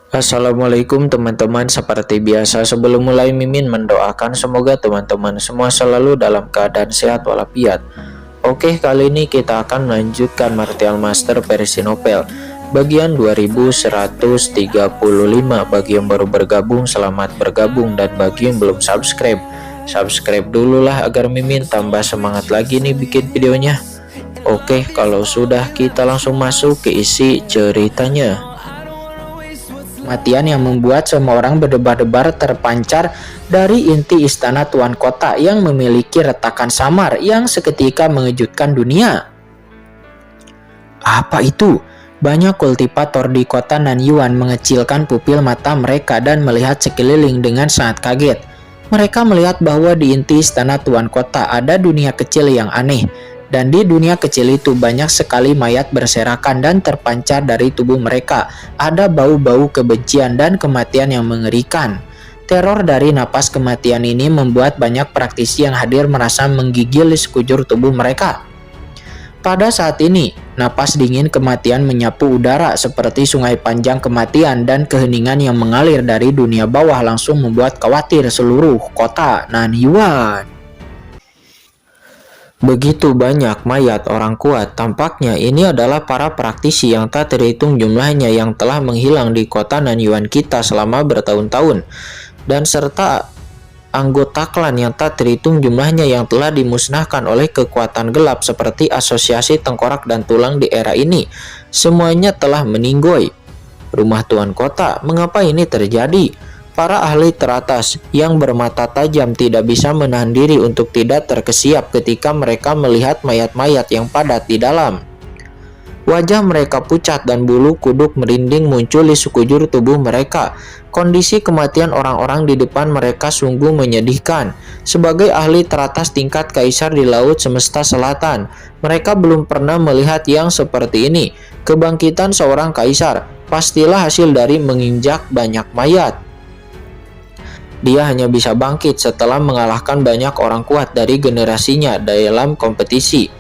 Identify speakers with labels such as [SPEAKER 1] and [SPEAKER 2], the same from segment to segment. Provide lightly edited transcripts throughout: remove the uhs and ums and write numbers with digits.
[SPEAKER 1] Assalamualaikum teman-teman, seperti biasa sebelum mulai Mimin mendoakan semoga teman-teman semua selalu dalam keadaan sehat walafiat. Oke, kali ini kita akan melanjutkan Martial Master versi novel bagian 2135. Bagi yang baru bergabung, selamat bergabung, dan bagi yang belum subscribe, subscribe dulu lah agar Mimin tambah semangat lagi nih bikin videonya. Oke, kalau sudah kita langsung masuk ke isi ceritanya. Kematian yang membuat semua orang berdebar-debar terpancar dari inti istana Tuan Kota yang memiliki retakan samar yang seketika mengejutkan dunia. Apa itu? Banyak kultivator di kota Nanyuan mengecilkan pupil mata mereka dan melihat sekeliling dengan sangat kaget. Mereka melihat bahwa di inti istana Tuan Kota ada dunia kecil yang aneh. Dan di dunia kecil itu banyak sekali mayat berserakan dan terpancar dari tubuh mereka. Ada bau-bau kebencian dan kematian yang mengerikan. Teror dari napas kematian ini membuat banyak praktisi yang hadir merasa menggigil di sekujur tubuh mereka. Pada saat ini, napas dingin kematian menyapu udara seperti sungai panjang kematian, dan keheningan yang mengalir dari dunia bawah langsung membuat khawatir seluruh kota Nanyuan. Begitu banyak mayat orang kuat, tampaknya ini adalah para praktisi yang tak terhitung jumlahnya yang telah menghilang di kota Nanyuan kita selama bertahun-tahun, dan serta anggota klan yang tak terhitung jumlahnya yang telah dimusnahkan oleh kekuatan gelap seperti asosiasi tengkorak dan tulang di era ini. Semuanya telah meninggoy rumah Tuan Kota. Mengapa ini terjadi? Para ahli teratas yang bermata tajam tidak bisa menahan diri untuk tidak terkesiap ketika mereka melihat mayat-mayat yang padat di dalam. Wajah mereka pucat dan bulu kuduk merinding muncul di sekujur tubuh mereka. Kondisi kematian orang-orang di depan mereka sungguh menyedihkan. Sebagai ahli teratas tingkat kaisar di Laut Semesta Selatan, mereka belum pernah melihat yang seperti ini. Kebangkitan seorang kaisar pastilah hasil dari menginjak banyak mayat. Dia hanya bisa bangkit setelah mengalahkan banyak orang kuat dari generasinya dalam kompetisi.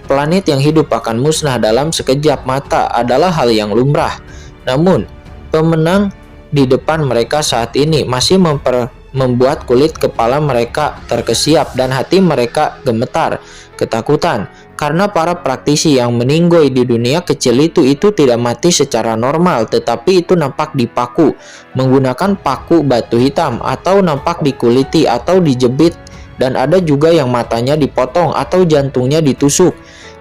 [SPEAKER 1] Planet yang hidup akan musnah dalam sekejap mata adalah hal yang lumrah. Namun, pemenang di depan mereka saat ini masih membuat kulit kepala mereka terkesiap dan hati mereka gemetar, ketakutan. Karena para praktisi yang meninggoy di dunia kecil itu tidak mati secara normal, tetapi itu nampak dipaku menggunakan paku batu hitam, atau nampak dikuliti atau dijepit, dan ada juga yang matanya dipotong atau jantungnya ditusuk.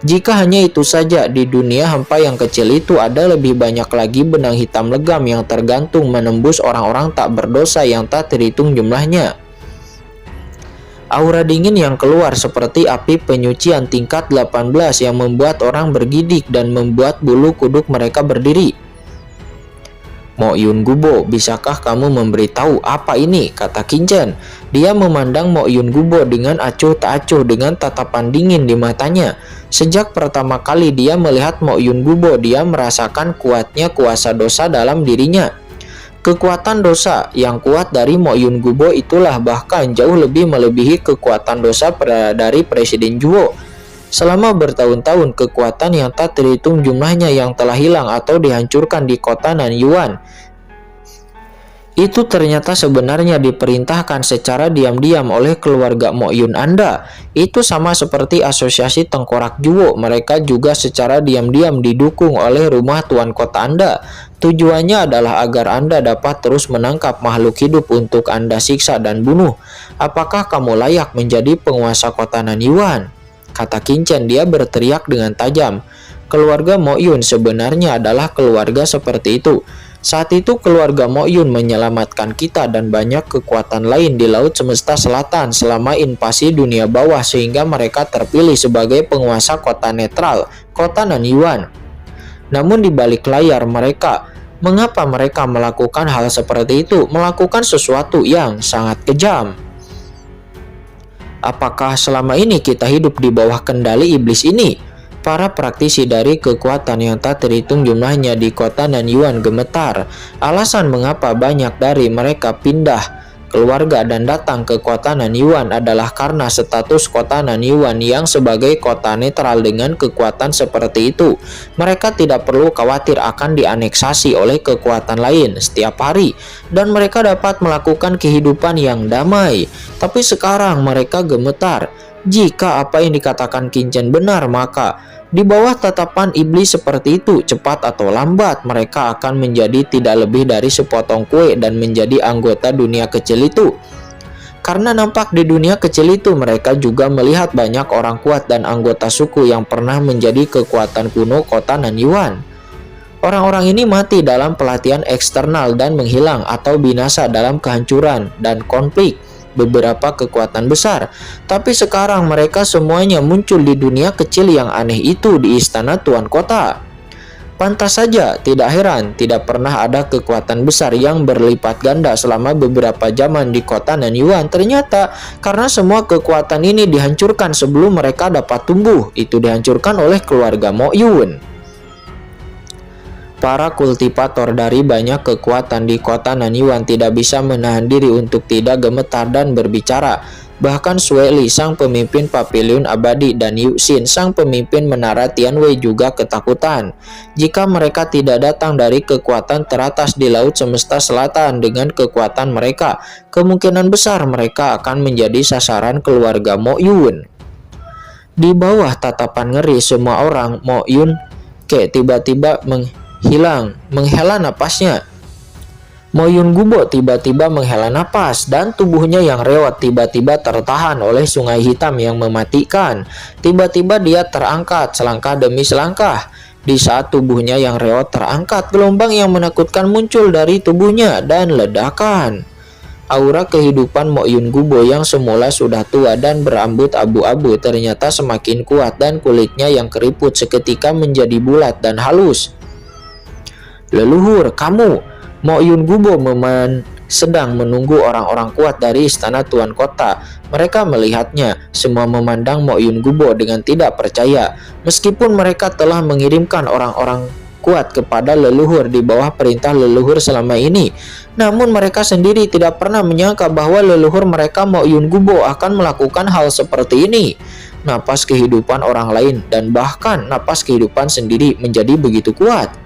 [SPEAKER 1] Jika hanya itu saja, di dunia hampa yang kecil itu ada lebih banyak lagi benang hitam legam yang tergantung menembus orang-orang tak berdosa yang tak terhitung jumlahnya. Aura dingin yang keluar seperti api penyucian tingkat 18 yang membuat orang bergidik dan membuat bulu kuduk mereka berdiri. Mo Yun Gubo, bisakah kamu memberitahu apa ini? Kata Kincen. Dia memandang Mo Yun Gubo dengan acuh tak acuh dengan tatapan dingin di matanya. Sejak pertama kali dia melihat Mo Yun Gubo, dia merasakan kuatnya kuasa dosa dalam dirinya. Kekuatan dosa yang kuat dari Mo Yun Gubo itulah bahkan jauh lebih melebihi kekuatan dosa dari Presiden Juwo. Selama bertahun-tahun, kekuatan yang tak terhitung jumlahnya yang telah hilang atau dihancurkan di kota Nanyuan itu ternyata sebenarnya diperintahkan secara diam-diam oleh keluarga Mo Yun Anda. Itu sama seperti asosiasi tengkorak Juwo, mereka juga secara diam-diam didukung oleh rumah Tuan Kota Anda. Tujuannya adalah agar Anda dapat terus menangkap makhluk hidup untuk Anda siksa dan bunuh. Apakah kamu layak menjadi penguasa kota Nanyuan? Kata Kincen. Dia berteriak dengan tajam. Keluarga Mo Yun sebenarnya adalah keluarga seperti itu. Saat itu keluarga Mo Yun menyelamatkan kita dan banyak kekuatan lain di Laut Semesta Selatan selama invasi dunia bawah sehingga mereka terpilih sebagai penguasa kota netral, kota Nanyuan. Namun di balik layar mereka, mengapa mereka melakukan hal seperti itu? Melakukan sesuatu yang sangat kejam. Apakah selama ini kita hidup di bawah kendali iblis ini? Para praktisi dari kekuatan yang tak terhitung jumlahnya di kota Nanyuan gemetar. Alasan mengapa banyak dari mereka pindah keluarga dan datang ke kota Nanyuan adalah karena status kota Nanyuan yang sebagai kota netral dengan kekuatan seperti itu. Mereka tidak perlu khawatir akan dianeksasi oleh kekuatan lain setiap hari dan mereka dapat melakukan kehidupan yang damai. Tapi sekarang mereka gemetar. Jika apa yang dikatakan Qinchen benar, maka di bawah tatapan iblis seperti itu, cepat atau lambat mereka akan menjadi tidak lebih dari sepotong kue dan menjadi anggota dunia kecil itu. Karena nampak di dunia kecil itu mereka juga melihat banyak orang kuat dan anggota suku yang pernah menjadi kekuatan kuno kota Nanyuan. Orang-orang ini mati dalam pelatihan eksternal dan menghilang atau binasa dalam kehancuran dan konflik beberapa kekuatan besar. Tapi sekarang mereka semuanya muncul di dunia kecil yang aneh itu di istana Tuan Kota. Pantas saja, tidak heran tidak pernah ada kekuatan besar yang berlipat ganda selama beberapa zaman di kota Nanyuan. Ternyata karena semua kekuatan ini dihancurkan sebelum mereka dapat tumbuh, itu dihancurkan oleh keluarga Mo Yun. Para kultivator dari banyak kekuatan di kota Nanyuan tidak bisa menahan diri untuk tidak gemetar dan berbicara. Bahkan Sui Li, sang pemimpin Paviliun Abadi, dan Yu Xin, sang pemimpin Menara Tianwei juga ketakutan. Jika mereka tidak datang dari kekuatan teratas di Laut Semesta Selatan dengan kekuatan mereka, kemungkinan besar mereka akan menjadi sasaran keluarga Mo Yun. Di bawah tatapan ngeri semua orang, Mo Yun tiba-tiba menghela napasnya. Mo Yun Gubo tiba-tiba menghela napas dan tubuhnya yang rewat tiba-tiba tertahan oleh sungai hitam yang mematikan. Tiba-tiba dia terangkat selangkah demi selangkah. Di saat tubuhnya yang rewat terangkat, gelombang yang menakutkan muncul dari tubuhnya dan ledakan. Aura kehidupan Mo Yun Gubo yang semula sudah tua dan berambut abu-abu ternyata semakin kuat dan kulitnya yang keriput seketika menjadi bulat dan halus. Leluhur, kamu! Mo Yun Gubo sedang menunggu orang-orang kuat dari istana Tuan Kota. Mereka melihatnya, semua memandang Mo Yun Gubo dengan tidak percaya. Meskipun mereka telah mengirimkan orang-orang kuat kepada leluhur di bawah perintah leluhur selama ini, namun mereka sendiri tidak pernah menyangka bahwa leluhur mereka Mo Yun Gubo akan melakukan hal seperti ini. Napas kehidupan orang lain dan bahkan napas kehidupan sendiri menjadi begitu kuat.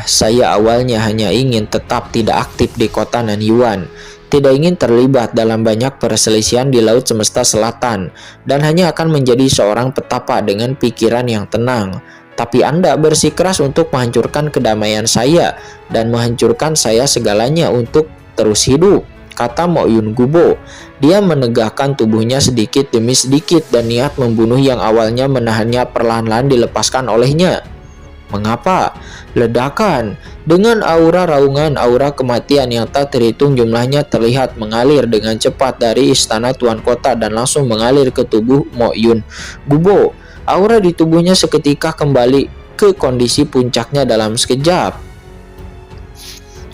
[SPEAKER 1] Saya awalnya hanya ingin tetap tidak aktif di kota Nanyuan, tidak ingin terlibat dalam banyak perselisihan di Laut Semesta Selatan, dan hanya akan menjadi seorang petapa dengan pikiran yang tenang. Tapi Anda bersikeras untuk menghancurkan kedamaian saya dan menghancurkan saya segalanya untuk terus hidup, kata Mo Yun Gubo. Dia menegakkan tubuhnya sedikit demi sedikit dan niat membunuh yang awalnya menahannya perlahan-lahan dilepaskan olehnya. Mengapa? Ledakan dengan aura raungan, aura kematian yang tak terhitung jumlahnya terlihat mengalir dengan cepat dari istana Tuan Kota dan langsung mengalir ke tubuh Mo Yun Gubo. Aura di tubuhnya seketika kembali ke kondisi puncaknya dalam sekejap.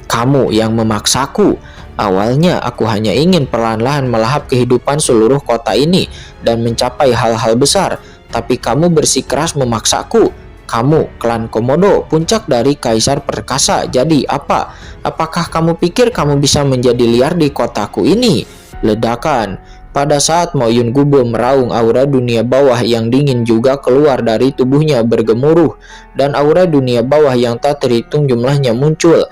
[SPEAKER 1] Kamu yang memaksaku. Awalnya aku hanya ingin perlahan-lahan melahap kehidupan seluruh kota ini dan mencapai hal-hal besar, tapi kamu bersikeras memaksaku. Kamu, klan Komodo, puncak dari Kaisar Perkasa. Jadi apa? Apakah kamu pikir kamu bisa menjadi liar di kotaku ini? Ledakan. Pada saat Mo Yun Gubo meraung, aura dunia bawah yang dingin juga keluar dari tubuhnya bergemuruh, dan aura dunia bawah yang tak terhitung jumlahnya muncul.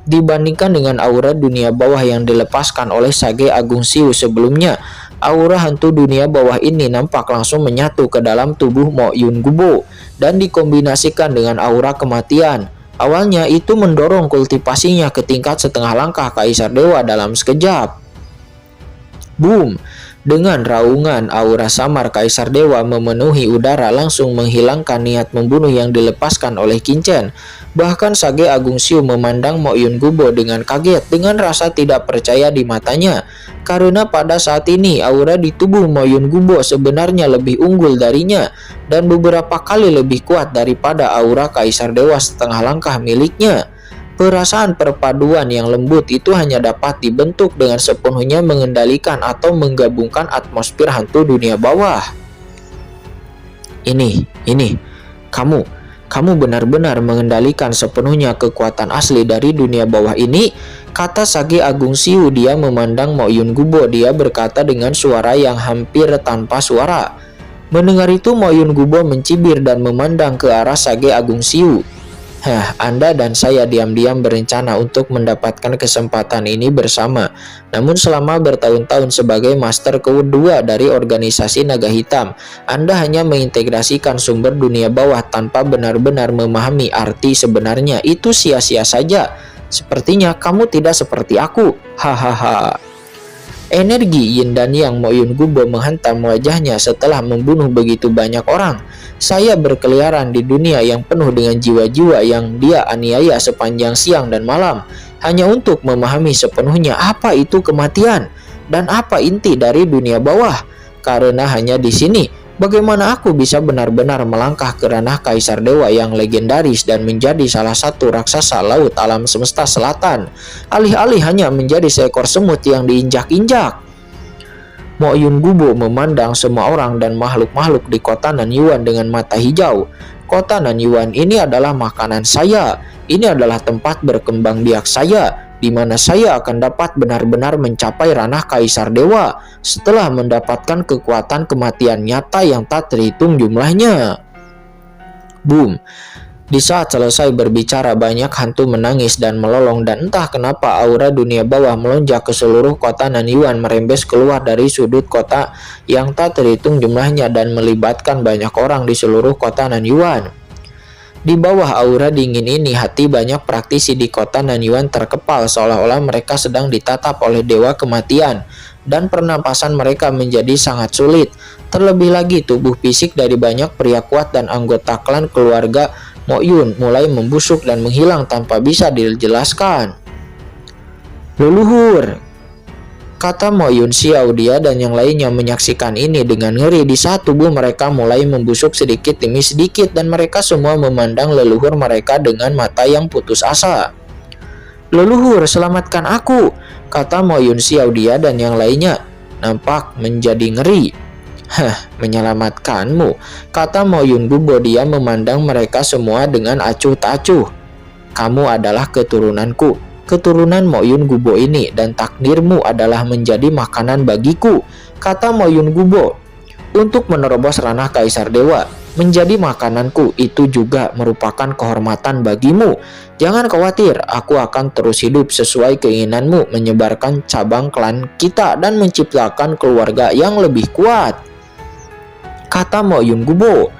[SPEAKER 1] Dibandingkan dengan aura dunia bawah yang dilepaskan oleh Sage Agung Siu sebelumnya, aura hantu dunia bawah ini nampak langsung menyatu ke dalam tubuh Mo Yun Gubo dan dikombinasikan dengan aura kematian. Awalnya itu mendorong kultivasinya ke tingkat setengah langkah Kaisar Dewa dalam sekejap. Boom! Dengan raungan, aura samar Kaisar Dewa memenuhi udara langsung menghilangkan niat membunuh yang dilepaskan oleh Qinchen. Bahkan Sage Agung Siu memandang Mo Yun Gubo dengan kaget, dengan rasa tidak percaya di matanya. Karena pada saat ini aura di tubuh Mo Yun Gubo sebenarnya lebih unggul darinya dan beberapa kali lebih kuat daripada aura Kaisar Dewa setengah langkah miliknya. Perasaan perpaduan yang lembut itu hanya dapat dibentuk dengan sepenuhnya mengendalikan atau menggabungkan atmosfer hantu dunia bawah. Ini, kamu. Kamu benar-benar mengendalikan sepenuhnya kekuatan asli dari dunia bawah ini, kata Sage Agung Siu. Dia memandang Mo Yun Gubo. Dia berkata dengan suara yang hampir tanpa suara. Mendengar itu, Mo Yun Gubo mencibir dan memandang ke arah Sage Agung Siu. Anda dan saya diam-diam berencana untuk mendapatkan kesempatan ini bersama. Namun selama bertahun-tahun sebagai master kedua dari organisasi Naga Hitam, Anda hanya mengintegrasikan sumber dunia bawah tanpa benar-benar memahami arti sebenarnya. Itu sia-sia saja. Sepertinya kamu tidak seperti aku. Hahaha. Energi yin dan yang Mo Yun Gubo menghantam wajahnya setelah membunuh begitu banyak orang. Saya berkeliaran di dunia yang penuh dengan jiwa-jiwa yang dia aniaya sepanjang siang dan malam, hanya untuk memahami sepenuhnya apa itu kematian dan apa inti dari dunia bawah. Karena hanya di sini, bagaimana aku bisa benar-benar melangkah ke ranah Kaisar Dewa yang legendaris dan menjadi salah satu raksasa laut alam semesta selatan, alih-alih hanya menjadi seekor semut yang diinjak-injak. Mo Yun Gubo memandang semua orang dan makhluk-makhluk di kota Nanyuan dengan mata hijau. Kota Nanyuan ini adalah makanan saya. Ini adalah tempat berkembang biak saya, di mana saya akan dapat benar-benar mencapai ranah Kaisar Dewa setelah mendapatkan kekuatan kematian nyata yang tak terhitung jumlahnya. Boom. Di saat selesai berbicara, banyak hantu menangis dan melolong, dan entah kenapa aura dunia bawah melonjak ke seluruh kota Nanyuan, merembes keluar dari sudut kota yang tak terhitung jumlahnya dan melibatkan banyak orang di seluruh kota Nanyuan. Di bawah aura dingin ini, hati banyak praktisi di kota Nanyuan terkepal seolah-olah mereka sedang ditatap oleh dewa kematian, dan pernapasan mereka menjadi sangat sulit. Terlebih lagi, tubuh fisik dari banyak pria kuat dan anggota klan keluarga Mo Yun mulai membusuk dan menghilang tanpa bisa dijelaskan. Leluhur, kata Mo Yun Xiao. Dia dan yang lainnya menyaksikan ini dengan ngeri. Di saat tubuh mereka mulai membusuk sedikit demi sedikit dan mereka semua memandang leluhur mereka dengan mata yang putus asa. Leluhur, selamatkan aku, kata Mo Yun Xiao. Dia dan yang lainnya nampak menjadi ngeri. Menyelamatkanmu, kata Mo Yun Gubo. Dia memandang mereka semua dengan acuh tak acuh. Kamu adalah keturunanku, keturunan Mo Yun Gubo ini, dan takdirmu adalah menjadi makanan bagiku, kata Mo Yun Gubo. Untuk menerobos ranah Kaisar Dewa, menjadi makananku, itu juga merupakan kehormatan bagimu. Jangan khawatir, aku akan terus hidup sesuai keinginanmu, menyebarkan cabang klan kita dan menciptakan keluarga yang lebih kuat, kata Mo Yun Gubo.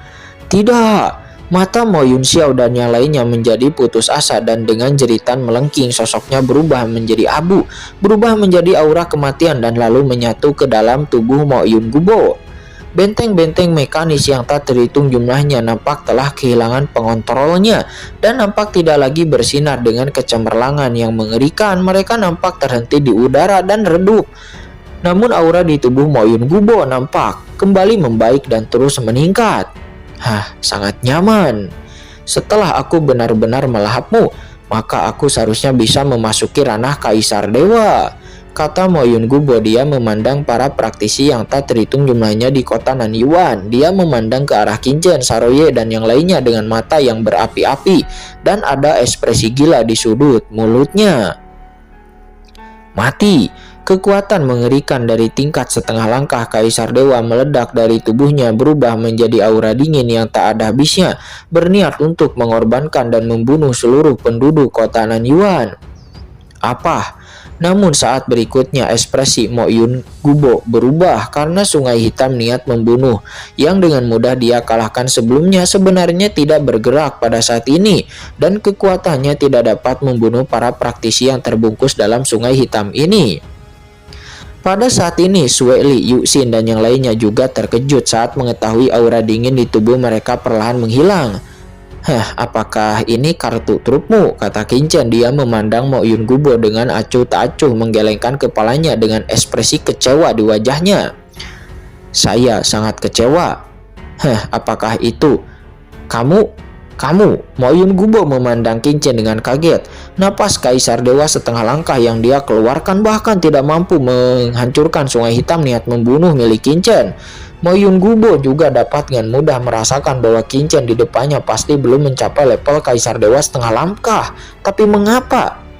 [SPEAKER 1] Tidak, mata Mo Yun Xiao dan yang lainnya menjadi putus asa, dan dengan jeritan melengking sosoknya berubah menjadi abu, berubah menjadi aura kematian dan lalu menyatu ke dalam tubuh Mo Yun Gubo. Benteng-benteng mekanis yang tak terhitung jumlahnya nampak telah kehilangan pengontrolnya dan nampak tidak lagi bersinar dengan kecemerlangan yang mengerikan. Mereka nampak terhenti di udara dan redup. Namun aura di tubuh Mo Yun Gubo nampak kembali membaik dan terus meningkat. Sangat nyaman. Setelah aku benar-benar melahapmu, maka aku seharusnya bisa memasuki ranah Kaisar Dewa, kata Mo Yun Gubo. Dia memandang para praktisi yang tak terhitung jumlahnya di kota Nanyuan. Dia memandang ke arah Qinzhen, Saroye dan yang lainnya dengan mata yang berapi-api, dan ada ekspresi gila di sudut mulutnya. Mati. Kekuatan mengerikan dari tingkat setengah langkah Kaisar Dewa meledak dari tubuhnya, berubah menjadi aura dingin yang tak ada habisnya, berniat untuk mengorbankan dan membunuh seluruh penduduk kota Nanyuan. Apa? Namun saat berikutnya ekspresi Mo Yun Gubo berubah karena Sungai Hitam niat membunuh yang dengan mudah dia kalahkan sebelumnya sebenarnya tidak bergerak pada saat ini, dan kekuatannya tidak dapat membunuh para praktisi yang terbungkus dalam Sungai Hitam ini. Pada saat ini, Sue Li, Yu Xin dan yang lainnya juga terkejut saat mengetahui aura dingin di tubuh mereka perlahan menghilang. Apakah ini kartu trupmu? Kata Qinzhen. Dia memandang Mo Yun Gubo dengan acuh tak acuh, menggelengkan kepalanya dengan ekspresi kecewa di wajahnya. Saya sangat kecewa. Apakah itu kamu? Kamu, Mo Yun Gubo memandang Qingchen dengan kaget. Napas Kaisar Dewa setengah langkah yang dia keluarkan bahkan tidak mampu menghancurkan Sungai Hitam niat membunuh milik Qingchen. Mo Yun Gubo juga dapat dengan mudah merasakan bahwa Qingchen di depannya pasti belum mencapai level Kaisar Dewa setengah langkah. Tapi mengapa?